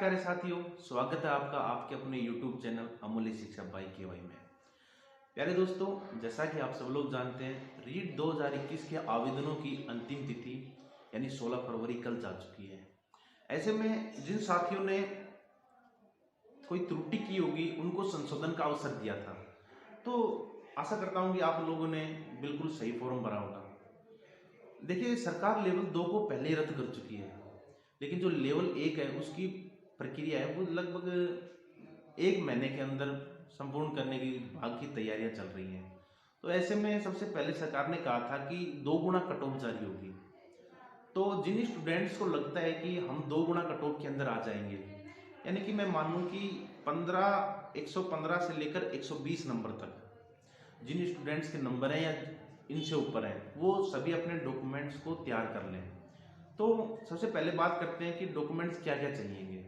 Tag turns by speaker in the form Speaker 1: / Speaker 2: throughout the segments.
Speaker 1: प्यारे साथियों, स्वागत है आपका आपके अपने YouTube चैनल अमूल्य शिक्षा बाई केवाई में। प्यारे दोस्तों, जैसा कि आप सब लोग जानते हैं, रीट 2021 के आवेदनों की अंतिम तिथि यानी 16 फरवरी कल जा चुकी है। ऐसे में जिन साथियों ने कोई त्रुटि की होगी उनको संशोधन का अवसर दिया था, तो आशा करता हूँ कि आप लोगों ने बिल्कुल सही फॉर्म भरा होगा। देखिए, सरकार लेवल 2 को पहले ही रद्द कर चुकी है, लेकिन जो लेवल 1 है उसकी प्रक्रिया है वो लगभग 1 महीने के अंदर संपूर्ण करने की विभाग की तैयारियां चल रही हैं। तो ऐसे में सबसे पहले सरकार ने कहा था कि 2 गुना कट ऑफ जारी होगी। तो जिन स्टूडेंट्स को लगता है कि हम 2 गुना कट ऑफ के अंदर आ जाएंगे, यानी कि मैं मान लूँ कि 115 से लेकर 120 नंबर तक जिन स्टूडेंट्स के नंबर हैं या इनसे ऊपर हैं, वो सभी अपने डॉक्यूमेंट्स को तैयार कर लें। तो सबसे पहले बात करते हैं कि डॉक्यूमेंट्स क्या क्या चाहिएंगे।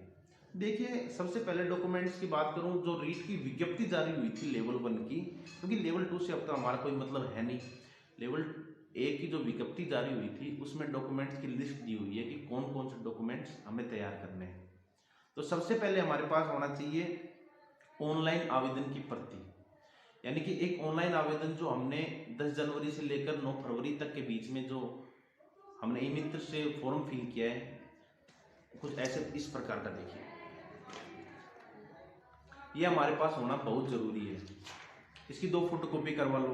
Speaker 1: देखिए, सबसे पहले डॉक्यूमेंट्स की बात करूं, जो रीट की विज्ञप्ति जारी हुई थी लेवल 1 की, क्योंकि लेवल 2 से अब तो हमारा कोई मतलब है नहीं। लेवल 1 की जो विज्ञप्ति जारी हुई थी उसमें डॉक्यूमेंट्स की लिस्ट दी हुई है कि कौन कौन से डॉक्यूमेंट्स हमें तैयार करने हैं। तो सबसे पहले हमारे पास होना चाहिए ऑनलाइन आवेदन की प्रति, यानी कि एक ऑनलाइन आवेदन जो हमने 10 जनवरी से लेकर 9 फरवरी तक के बीच में जो हमने ई मित्र से फॉर्म फिल किया है, कुछ ऐसे इस प्रकार का देखिए, ये हमारे पास होना बहुत जरूरी है। इसकी 2 फोटोकॉपी करवा लो।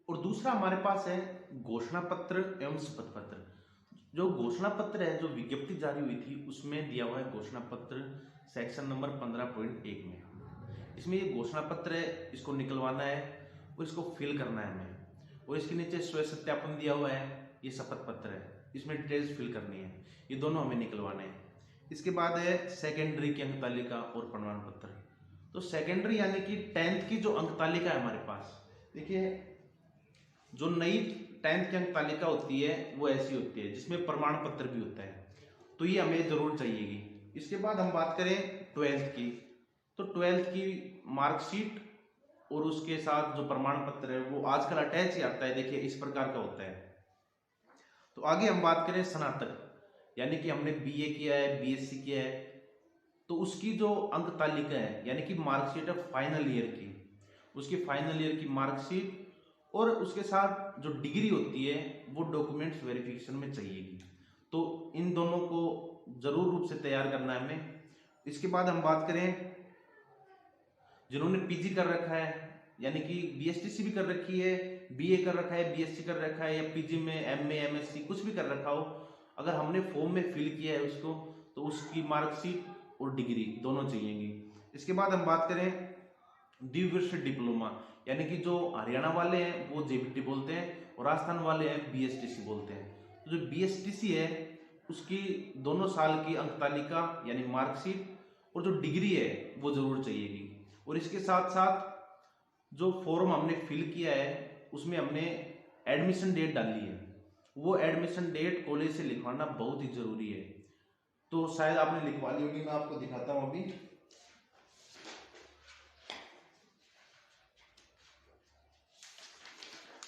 Speaker 1: और दूसरा हमारे पास है घोषणा पत्र एवं शपथ पत्र। जो घोषणा पत्र है, जो विज्ञप्ति जारी हुई थी उसमें दिया हुआ है घोषणा पत्र सेक्शन नंबर 15.1 में। इसमें ये घोषणा पत्र है, इसको निकलवाना है और इसको फिल करना है हमें। और इसके नीचे स्व सत्यापन दिया हुआ है, ये शपथ पत्र है, इसमें डिटेल्स फिल करनी है। ये दोनों हमें निकलवाने हैं। इसके बाद है सेकेंडरी की अंक तालिका और प्रमाण पत्र। तो सेकेंडरी यानी कि 10th की जो अंक तालिका है हमारे पास, देखिए जो नई 10th की अंक तालिका होती है वो ऐसी होती है जिसमें प्रमाण पत्र भी होता है, तो ये हमें जरूर चाहिएगी। इसके बाद हम बात करें 12th की, तो 12th की मार्कशीट और उसके साथ जो प्रमाण पत्र है वो आजकल अटैच ही आता है, देखिए इस प्रकार का होता है। तो आगे हम बात करें स्नातक, यानी कि हमने बीए किया है, बीएससी किया है, तो उसकी जो अंक तालिका है यानी कि मार्कशीट है फाइनल ईयर की, उसकी फाइनल ईयर की मार्कशीट और उसके साथ जो डिग्री होती है वो डॉक्यूमेंट्स वेरिफिकेशन में चाहिएगी। तो इन दोनों को जरूर रूप से तैयार करना है हमें। इसके बाद हम बात करें जिन्होंने पीजी कर रखा है, यानी कि बीएसटीसी भी कर रखी है, बीए कर रखा है, बीएससी कर रखा है, या पीजी में एमए एमएससी कुछ भी कर रखा हो, अगर हमने फॉर्म में फिल किया है उसको, तो उसकी मार्कशीट और डिग्री दोनों चाहिएंगी। इसके बाद हम बात करें द्विवर्षीय डिप्लोमा, यानी कि जो हरियाणा वाले हैं वो जेबीटी बोलते हैं और राजस्थान वाले हैं बीएसटीसी बोलते हैं। तो जो बीएसटीसी है उसकी 2 साल की अंक तालिका यानी मार्कशीट और जो डिग्री है वो जरूर चाहिएगी। और इसके साथ साथ जो फॉर्म हमने फिल किया है उसमें हमने एडमिशन डेट डाली है, वो एडमिशन डेट कॉलेज से लिखवाना बहुत ही जरूरी है। तो शायद आपने लिखवा ली होगी, मैं आपको दिखाता हूं अभी।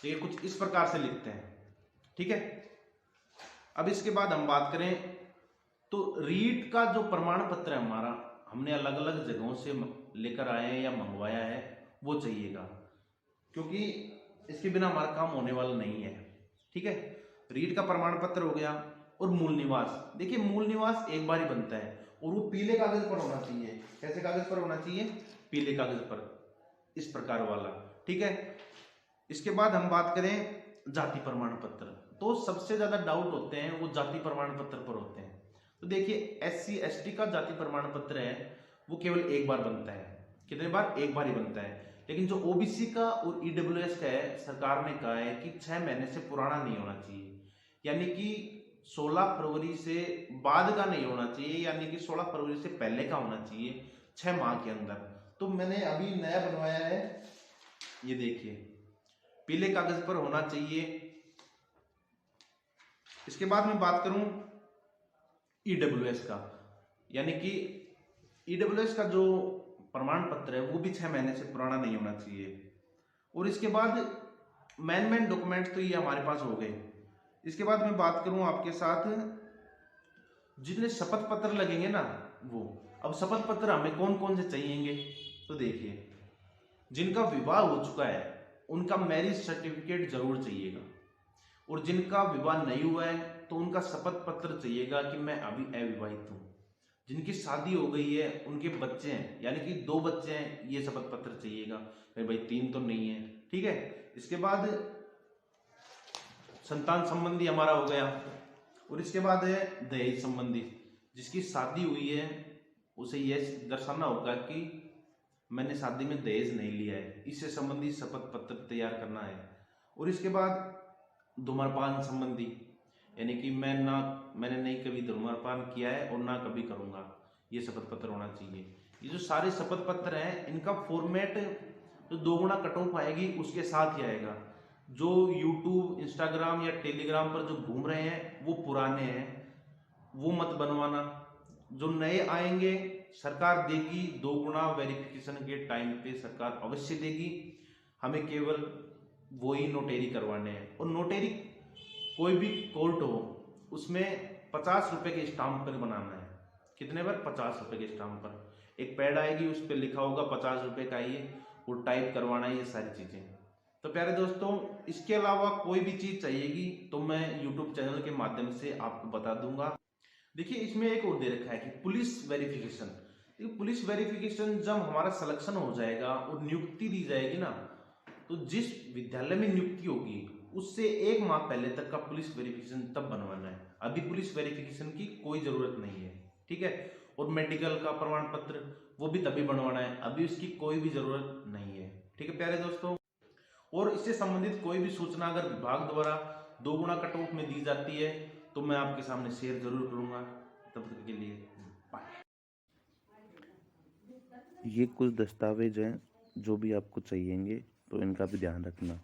Speaker 1: ये कुछ इस प्रकार से लिखते हैं, ठीक है। अब इसके बाद हम बात करें तो रीट का जो प्रमाण पत्र है हमारा, हमने अलग अलग जगहों से लेकर आए हैं या मंगवाया है, वो चाहिएगा, क्योंकि इसके बिना हमारा काम होने वाला नहीं है, ठीक है। रीट का प्रमाण पत्र हो गया। और मूल निवास, देखिए मूल निवास एक बार ही बनता है और वो पीले कागज पर होना चाहिए। कैसे कागज पर होना चाहिए? पीले कागज पर, इस प्रकार वाला, ठीक है। इसके बाद हम बात करें जाति प्रमाण पत्र, तो सबसे ज्यादा डाउट होते हैं वो जाति प्रमाण पत्र पर होते हैं। तो देखिए SC ST का जाति प्रमाण पत्र है वो केवल एक बार बनता है। कितने बार? एक बार ही बनता है। लेकिन जो OBC का और EWS का है, सरकार ने कहा है कि 6 महीने से पुराना नहीं होना चाहिए, यानी कि 16 फरवरी से बाद का नहीं होना चाहिए, यानी कि 16 फरवरी से पहले का होना चाहिए, 6 माह के अंदर। तो मैंने अभी नया बनवाया है, ये देखिए पीले कागज पर होना चाहिए। इसके बाद मैं बात करूं EWS का, यानी कि EWS का जो प्रमाण पत्र है वो भी 6 महीने से पुराना नहीं होना चाहिए। और इसके बाद मेन डॉक्यूमेंट्स तो ये हमारे पास हो गए। इसके बाद मैं बात करूं आपके साथ जितने शपथ पत्र लगेंगे ना वो, अब शपथ पत्र हमें कौन कौन से चाहिएंगे, तो देखिए, जिनका विवाह हो चुका है उनका मैरिज सर्टिफिकेट जरूर चाहिएगा, और जिनका विवाह नहीं हुआ है तो उनका शपथ पत्र चाहिएगा कि मैं अभी अविवाहित हूँ। जिनकी शादी हो गई है, उनके बच्चे हैं, यानी कि 2 बच्चे हैं, ये शपथ पत्र चाहिएगा। अरे भाई 3 तो नहीं है, ठीक है। इसके बाद संतान संबंधी हमारा हो गया, और इसके बाद है दहेज संबंधी। जिसकी शादी हुई है उसे यह दर्शाना होगा कि मैंने शादी में दहेज नहीं लिया है, इससे संबंधित शपथ पत्र तैयार करना है। और इसके बाद धूम्रपान संबंधी, यानी कि मैंने नहीं कभी धूम्रपान किया है और ना कभी करूंगा, ये शपथ पत्र होना चाहिए। ये जो सारे शपथ पत्र हैं इनका फॉर्मेट जो 2 गुना कट ऑफ आएगी उसके साथ ही आएगा। जो यूट्यूब, इंस्टाग्राम या टेलीग्राम पर जो घूम रहे हैं वो पुराने हैं, वो मत बनवाना। जो नए आएंगे सरकार देगी, 2 गुना वेरिफिकेशन के टाइम पे सरकार अवश्य देगी। हमें केवल वो ही नोटेरी करवाने हैं, और नोटेरी कोई भी कोर्ट हो उसमें 50 रुपए के स्टाम्प पर बनाना है। कितने पर? 50 रुपए के स्टाम्प पर एक पैड आएगी, उस पर लिखा होगा 50 रुपए का ये, वो टाइप करवाना है, ये सारी चीजें। तो प्यारे दोस्तों, इसके अलावा कोई भी चीज चाहिएगी तो मैं यूट्यूब चैनल के माध्यम से आपको बता दूंगा। देखिए, इसमें एक और दे रखा है कि पुलिस वेरिफिकेशन। पुलिस वेरिफिकेशन जब हमारा सिलेक्शन हो जाएगा और नियुक्ति दी जाएगी ना, तो जिस विद्यालय में नियुक्ति होगी उससे 1 माह पहले तक का पुलिस वेरिफिकेशन तब बनवाना है। अभी पुलिस वेरिफिकेशन की कोई जरूरत नहीं है, ठीक है। और मेडिकल का प्रमाण पत्र वो भी तभी बनवाना है, अभी उसकी कोई भी जरूरत नहीं है, ठीक है प्यारे दोस्तों। और इससे संबंधित कोई भी सूचना अगर विभाग द्वारा 2 गुना कट ऑफ में दी जाती है तो मैं आपके सामने शेयर जरूर करूंगा। तब तक के लिए बाय।
Speaker 2: ये कुछ दस्तावेज हैं जो भी आपको चाहिएंगे, तो इनका भी ध्यान रखना।